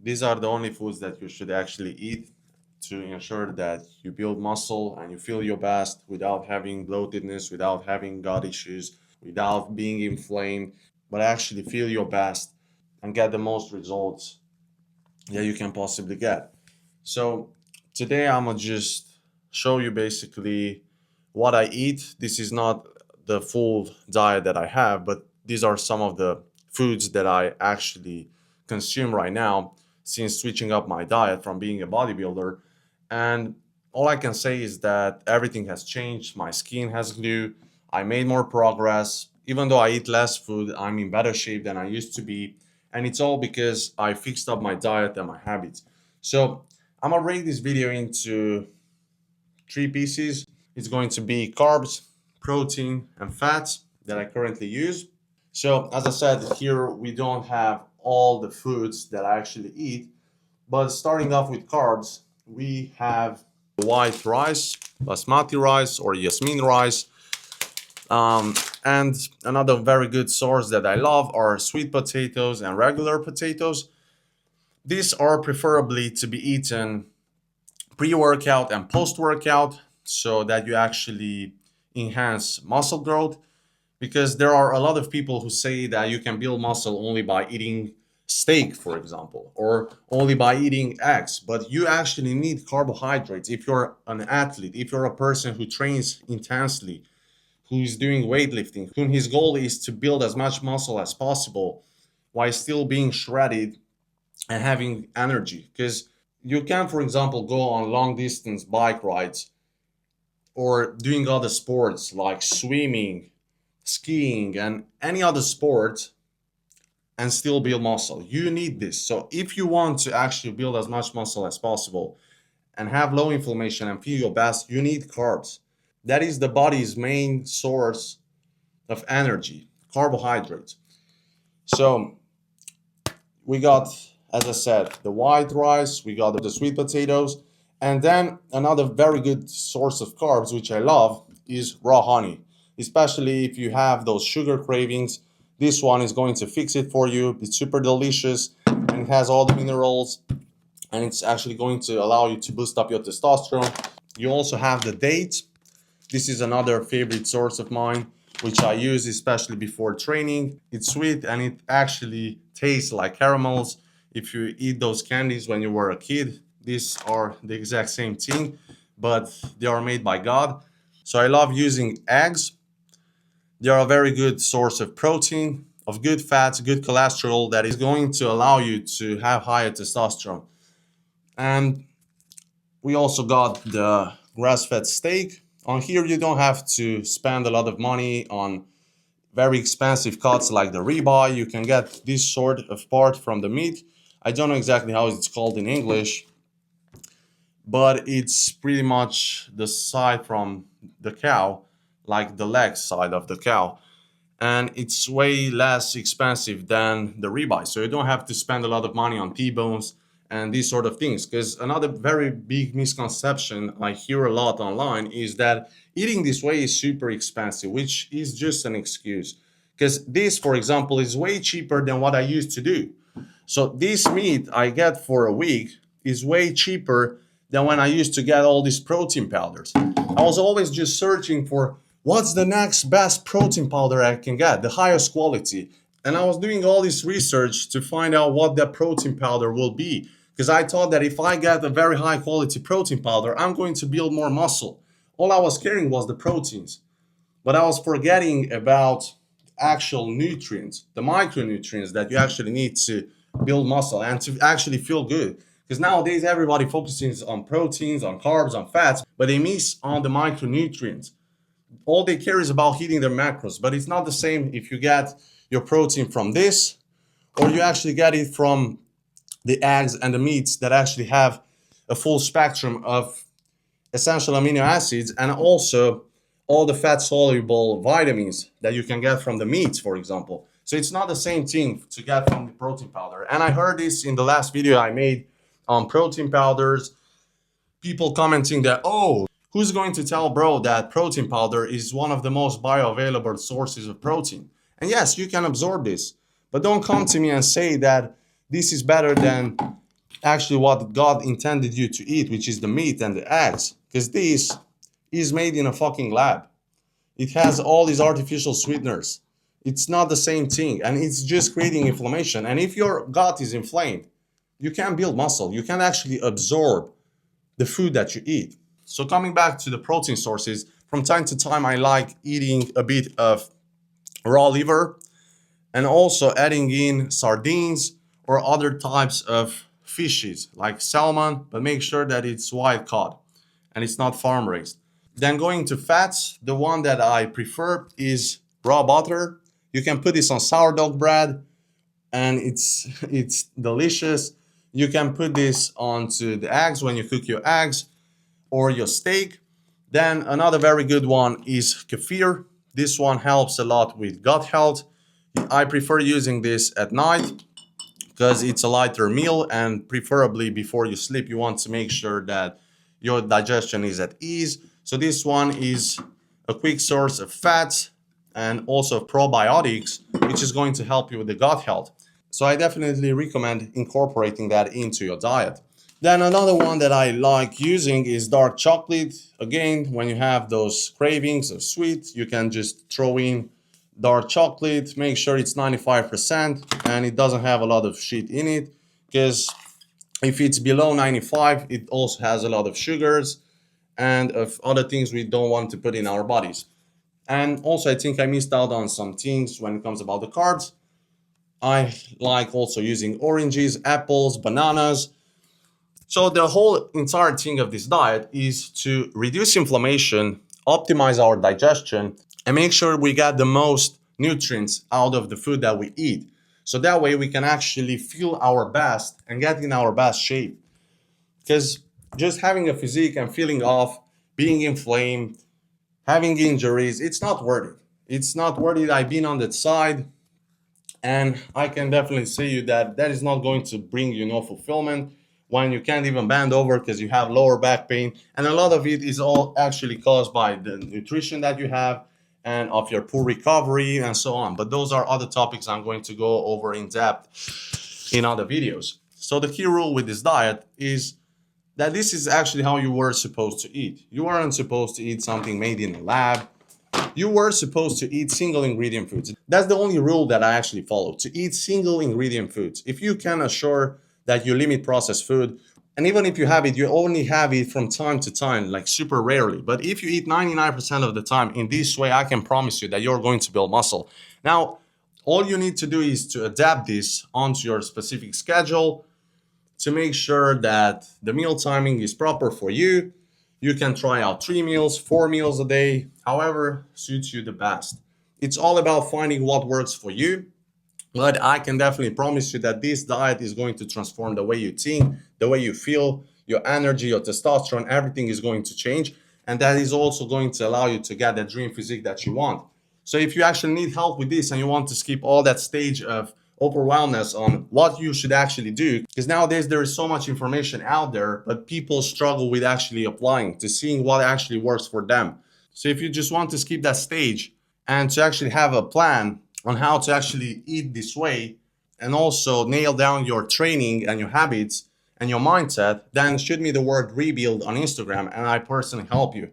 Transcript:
these are the only foods that you should actually eat to ensure that you build muscle and you feel your best without having bloatedness, without having gut issues, without being inflamed, but actually feel your best and get the most results that you can possibly get. So today I'm gonna just show you basically what I eat. This is not the full diet that I have, but these are some of the foods that I actually consume right now since switching up my diet from being a bodybuilder. And all I can say is that everything has changed. My skin has glue. I made more progress. Even though I eat less food, I'm in better shape than I used to be. And it's all because I fixed up my diet and my habits. So I'm gonna break this video into three pieces. It's going to be carbs, protein, and fats that I currently use. So, as I said, here we don't have all the foods that I actually eat, but starting off with carbs, we have white rice, basmati rice, or yasmin rice. And another very good source that I love are sweet potatoes and regular potatoes. These are preferably to be eaten pre-workout and post-workout so that you actually enhance muscle growth, because there are a lot of people who say that you can build muscle only by eating steak, for example, or only by eating eggs, but you actually need carbohydrates if you're an athlete, if you're a person who trains intensely, who's doing weightlifting, whom his goal is to build as much muscle as possible while still being shredded and having energy. Because you can, for example, go on long distance bike rides or doing other sports like swimming, skiing, and any other sport and still build muscle. You need this. So, if you want to actually build as much muscle as possible and have low inflammation and feel your best, you need carbs. That is the body's main source of energy, carbohydrates. So, we got, as I said, the white rice, we got the sweet potatoes, and then another very good source of carbs, which I love, is raw honey. Especially if you have those sugar cravings, this one is going to fix it for you. It's super delicious and it has all the minerals, and it's actually going to allow you to boost up your testosterone. You also have the dates. This is another favorite source of mine, which I use especially before training. It's sweet and it actually tastes like caramels. If you eat those candies when you were a kid, these are the exact same thing, but they are made by God. So I love using eggs. They are a very good source of protein, of good fats, good cholesterol that is going to allow you to have higher testosterone. And we also got the grass-fed steak. On here, you don't have to spend a lot of money on very expensive cuts like the ribeye. You can get this sort of part from the meat. I don't know exactly how it's called in English, but it's pretty much the side from the cow, like the leg side of the cow. And it's way less expensive than the ribeye. So you don't have to spend a lot of money on T-bones and these sort of things. Because another very big misconception I hear a lot online is that eating this way is super expensive, which is just an excuse. Because this, for example, is way cheaper than what I used to do. So this meat I get for a week is way cheaper than when I used to get all these protein powders. I was always just searching for what's the next best protein powder I can get, the highest quality. And I was doing all this research to find out what that protein powder will be. Because I thought that if I get a very high quality protein powder, I'm going to build more muscle. All I was caring was the proteins. But I was forgetting about actual nutrients, the micronutrients that you actually need to build muscle and to actually feel good. Because nowadays everybody focuses on proteins, on carbs, on fats, but they miss on the micronutrients. All they care is about hitting their macros, but it's not the same if you get your protein from this or you actually get it from the eggs and the meats that actually have a full spectrum of essential amino acids and also all the fat soluble vitamins that you can get from the meats, for example. So it's not the same thing to get from the protein powder. And I heard this in the last video I made on protein powders, people commenting that, oh, who's going to tell bro that protein powder is one of the most bioavailable sources of protein? And yes, you can absorb this, but don't come to me and say that this is better than actually what God intended you to eat, which is the meat and the eggs, because this is made in a fucking lab. It has all these artificial sweeteners. It's not the same thing, and it's just creating inflammation. And if your gut is inflamed, you can't build muscle. You can't actually absorb the food that you eat. So coming back to the protein sources, from time to time I like eating a bit of raw liver and also adding in sardines or other types of fishes like salmon, but make sure that it's wild caught and it's not farm raised. Then going to fats, the one that I prefer is raw butter. You can put this on sourdough bread and it's delicious. You can put this onto the eggs when you cook your eggs or your steak. Then another very good one is kefir. This one helps a lot with gut health. I prefer using this at night because it's a lighter meal, and preferably before you sleep, you want to make sure that your digestion is at ease. So this one is a quick source of fats and also probiotics, which is going to help you with the gut health. So I definitely recommend incorporating that into your diet. Then another one that I like using is dark chocolate. Again, when you have those cravings of sweet, you can just throw in dark chocolate, make sure it's 95% and it doesn't have a lot of shit in it, because if it's below 95, it also has a lot of sugars and of other things we don't want to put in our bodies. And also I think I missed out on some things when it comes about the carbs. I like also using oranges, apples, bananas. So the whole entire thing of this diet is to reduce inflammation, optimize our digestion, and make sure we get the most nutrients out of the food that we eat. So that way we can actually feel our best and get in our best shape. Because just having a physique and feeling off, being inflamed, having injuries, it's not worth it. It's not worth it. I've been on that side, and I can definitely say you that that is not going to bring you no fulfillment when you can't even bend over because you have lower back pain. And a lot of it is all actually caused by the nutrition that you have and of your poor recovery and so on. But those are other topics I'm going to go over in depth in other videos. So the key rule with this diet is that this is actually how you were supposed to eat. You weren't supposed to eat something made in a lab. You were supposed to eat single ingredient foods. That's the only rule that I actually follow, to eat single ingredient foods. If you can assure that you limit processed food, and even if you have it, you only have it from time to time, like super rarely. But if you eat 99% of the time in this way, I can promise you that you're going to build muscle. Now, all you need to do is to adapt this onto your specific schedule to make sure that the meal timing is proper for you. You can try out 3 meals, 4 meals a day, however suits you the best. It's all about finding what works for you. But I can definitely promise you that this diet is going to transform the way you think, the way you feel, your energy, your testosterone, everything is going to change. And that is also going to allow you to get that dream physique that you want. So if you actually need help with this and you want to skip all that stage of overwhelmness on what you should actually do, because nowadays there is so much information out there, but people struggle with actually applying to seeing what actually works for them. So if you just want to skip that stage and to actually have a plan on how to actually eat this way and also nail down your training and your habits and your mindset, then shoot me the word rebuild on Instagram and I personally help you.